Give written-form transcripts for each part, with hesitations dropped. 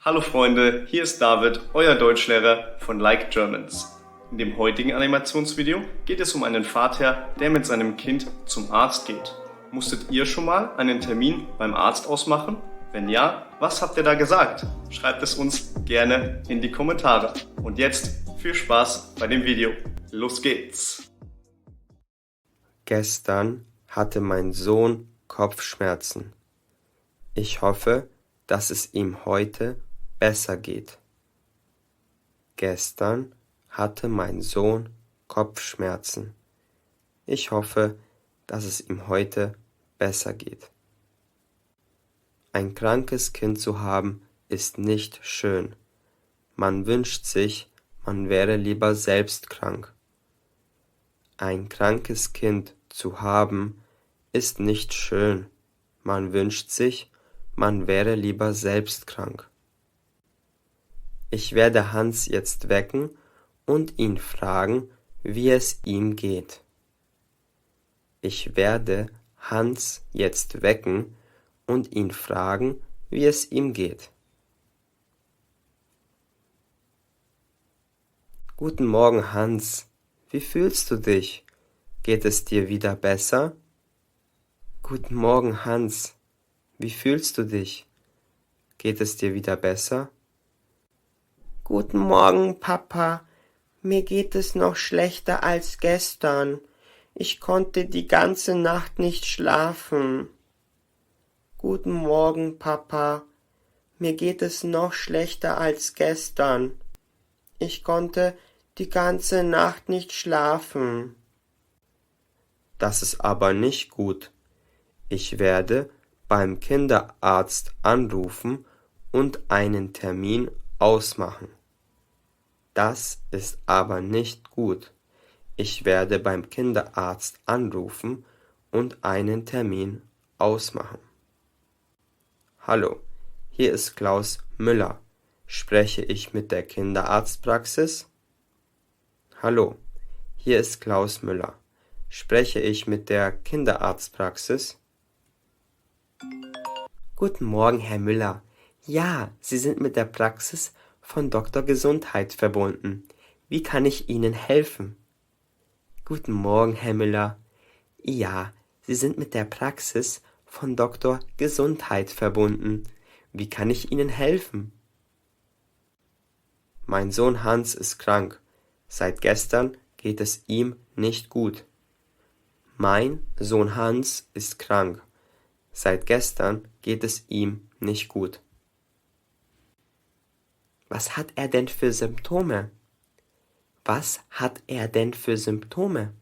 Hallo Freunde, hier ist David, euer Deutschlehrer von Like Germans. In dem heutigen Animationsvideo geht es um einen Vater, der mit seinem Kind zum Arzt geht. Musstet ihr schon mal einen Termin beim Arzt ausmachen? Wenn ja, was habt ihr da gesagt? Schreibt es uns gerne in die Kommentare. Und jetzt viel Spaß bei dem Video. Los geht's! Gestern hatte mein Sohn Kopfschmerzen. Ich hoffe, dass es ihm heute besser geht. Gestern hatte mein Sohn Kopfschmerzen. Ich hoffe, dass es ihm heute besser geht. Ein krankes Kind zu haben, ist nicht schön. Man wünscht sich, man wäre lieber selbst krank. Ein krankes Kind zu haben, ist nicht schön. Man wünscht sich, man wäre lieber selbst krank. Ich werde Hans jetzt wecken und ihn fragen, wie es ihm geht. Ich werde Hans jetzt wecken und ihn fragen, wie es ihm geht. Guten Morgen, Hans. Wie fühlst du dich? Geht es dir wieder besser? Guten Morgen, Hans. Wie fühlst du dich? Geht es dir wieder besser? Guten Morgen, Papa. Mir geht es noch schlechter als gestern. Ich konnte die ganze Nacht nicht schlafen. Guten Morgen, Papa. Mir geht es noch schlechter als gestern. Ich konnte die ganze Nacht nicht schlafen. Das ist aber nicht gut. Ich werde beim Kinderarzt anrufen und einen Termin ausmachen. Das ist aber nicht gut. Ich werde beim Kinderarzt anrufen und einen Termin ausmachen. Hallo, hier ist Klaus Müller. Spreche ich mit der Kinderarztpraxis? Hallo, hier ist Klaus Müller. Spreche ich mit der Kinderarztpraxis? Guten Morgen, Herr Müller. Ja, Sie sind mit der Praxis von Dr. Gesundheit verbunden. Wie kann ich Ihnen helfen? Guten Morgen, Herr Müller. Ja, Sie sind mit der Praxis von Dr. Gesundheit verbunden. Wie kann ich Ihnen helfen? Mein Sohn Hans ist krank. Seit gestern geht es ihm nicht gut. Mein Sohn Hans ist krank. Seit gestern geht es ihm nicht gut. Was hat er denn für Symptome? Was hat er denn für Symptome?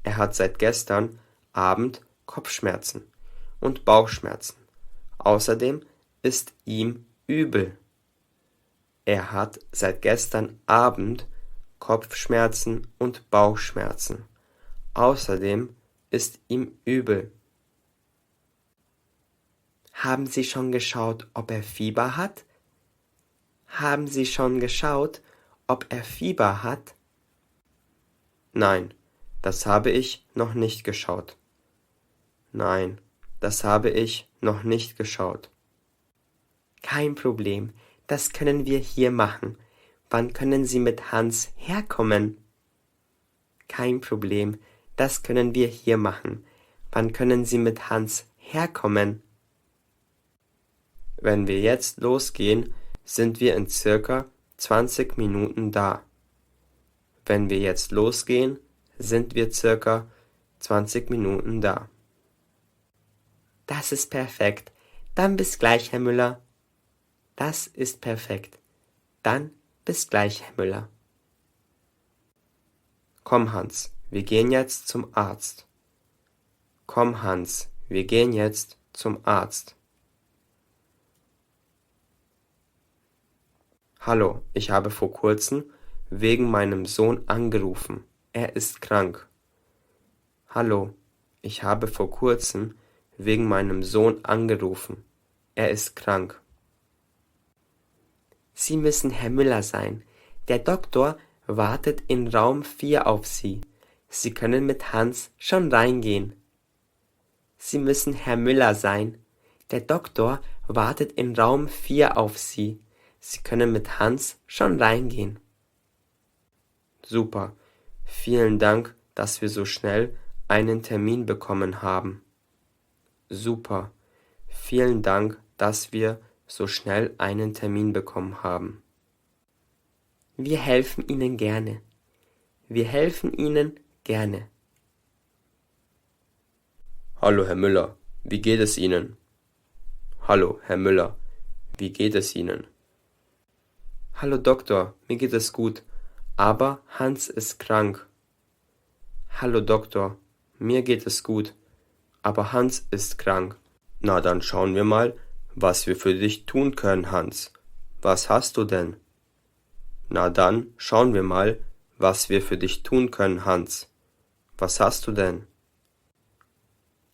Er hat seit gestern Abend Kopfschmerzen und Bauchschmerzen. Außerdem ist ihm übel. Er hat seit gestern Abend Kopfschmerzen und Bauchschmerzen. Außerdem ist ihm übel. Haben Sie schon geschaut, ob er Fieber hat? Haben Sie schon geschaut, ob er Fieber hat? Nein, das habe ich noch nicht geschaut. Nein, das habe ich noch nicht geschaut. Kein Problem, das können wir hier machen. Wann können Sie mit Hans herkommen? Kein Problem, das können wir hier machen. Wann können Sie mit Hans herkommen? Wenn wir jetzt losgehen, sind wir in circa 20 Minuten da. Wenn wir jetzt losgehen, sind wir circa 20 Minuten da. Das ist perfekt. Dann bis gleich, Herr Müller. Das ist perfekt. Dann bis gleich, Herr Müller. Komm, Hans, wir gehen jetzt zum Arzt. Komm, Hans, wir gehen jetzt zum Arzt. Hallo, ich habe vor kurzem wegen meinem Sohn angerufen. Er ist krank. Hallo, ich habe vor kurzem wegen meinem Sohn angerufen. Er ist krank. Sie müssen Herr Müller sein. Der Doktor wartet in Raum 4 auf Sie. Sie können mit Hans schon reingehen. Sie müssen Herr Müller sein. Der Doktor wartet in Raum 4 auf Sie. Sie können mit Hans schon reingehen. Super. Vielen Dank, dass wir so schnell einen Termin bekommen haben. Super. Vielen Dank, dass wir so schnell einen Termin bekommen haben. Wir helfen Ihnen gerne. Wir helfen Ihnen gerne. Hallo, Herr Müller. Wie geht es Ihnen? Hallo, Herr Müller. Wie geht es Ihnen? Hallo, Doktor. Mir geht es gut. Aber Hans ist krank. Hallo, Doktor. Mir geht es gut. Aber Hans ist krank. Na, dann schauen wir mal, was wir für dich tun können, Hans. Was hast du denn? Na dann, schauen wir mal, was wir für dich tun können, Hans. Was hast du denn?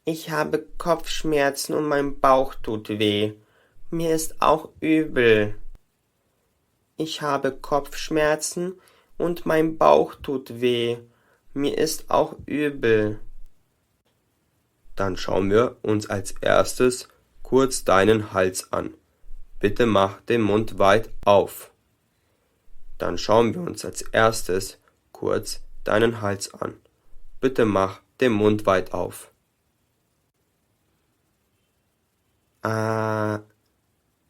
Ich habe Kopfschmerzen und mein Bauch tut weh. Mir ist auch übel. Ich habe Kopfschmerzen und mein Bauch tut weh. Mir ist auch übel. Dann schauen wir uns als erstes kurz deinen Hals an. Bitte mach den Mund weit auf. Dann schauen wir uns als erstes kurz deinen Hals an. Bitte mach den Mund weit auf.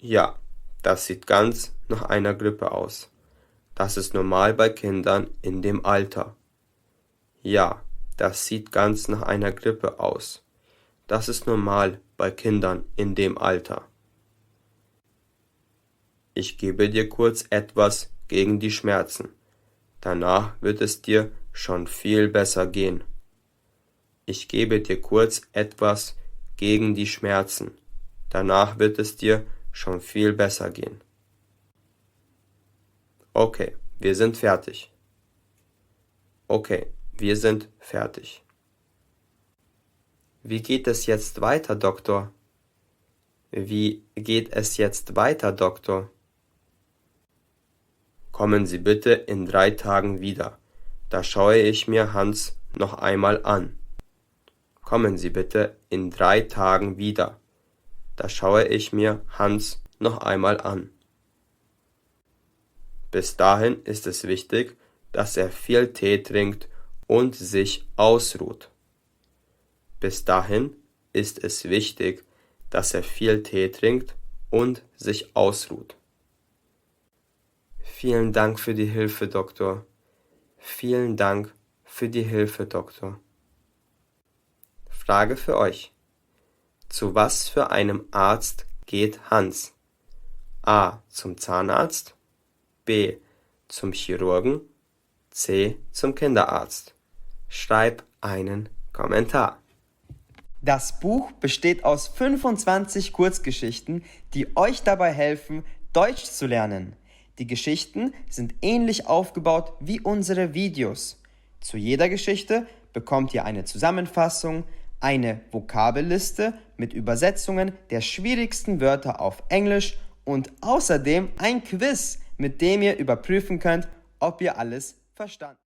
Ja, das sieht ganz nach einer Grippe aus. Das ist normal bei Kindern in dem Alter. Ja, das sieht ganz nach einer Grippe aus. Das ist normal bei Kindern in dem Alter. Ich gebe dir kurz etwas gegen die Schmerzen. Danach wird es dir schon viel besser gehen. Ich gebe dir kurz etwas gegen die Schmerzen. Danach wird es dir schon viel besser gehen. Okay, wir sind fertig. Okay, wir sind fertig. Wie geht es jetzt weiter, Doktor? Wie geht es jetzt weiter, Doktor? Kommen Sie bitte in 3 Tagen wieder. Da schaue ich mir Hans noch einmal an. Kommen Sie bitte in 3 Tagen wieder. Da schaue ich mir Hans noch einmal an. Bis dahin ist es wichtig, dass er viel Tee trinkt und sich ausruht. Bis dahin ist es wichtig, dass er viel Tee trinkt und sich ausruht. Vielen Dank für die Hilfe, Doktor. Vielen Dank für die Hilfe, Doktor. Frage für euch. Zu was für einem Arzt geht Hans? A. Zum Zahnarzt, B. Zum Chirurgen, C. Zum Kinderarzt. Schreib einen Kommentar. Das Buch besteht aus 25 Kurzgeschichten, die euch dabei helfen, Deutsch zu lernen. Die Geschichten sind ähnlich aufgebaut wie unsere Videos. Zu jeder Geschichte bekommt ihr eine Zusammenfassung, eine Vokabelliste mit Übersetzungen der schwierigsten Wörter auf Englisch und außerdem ein Quiz, mit dem ihr überprüfen könnt, ob ihr alles verstanden habt.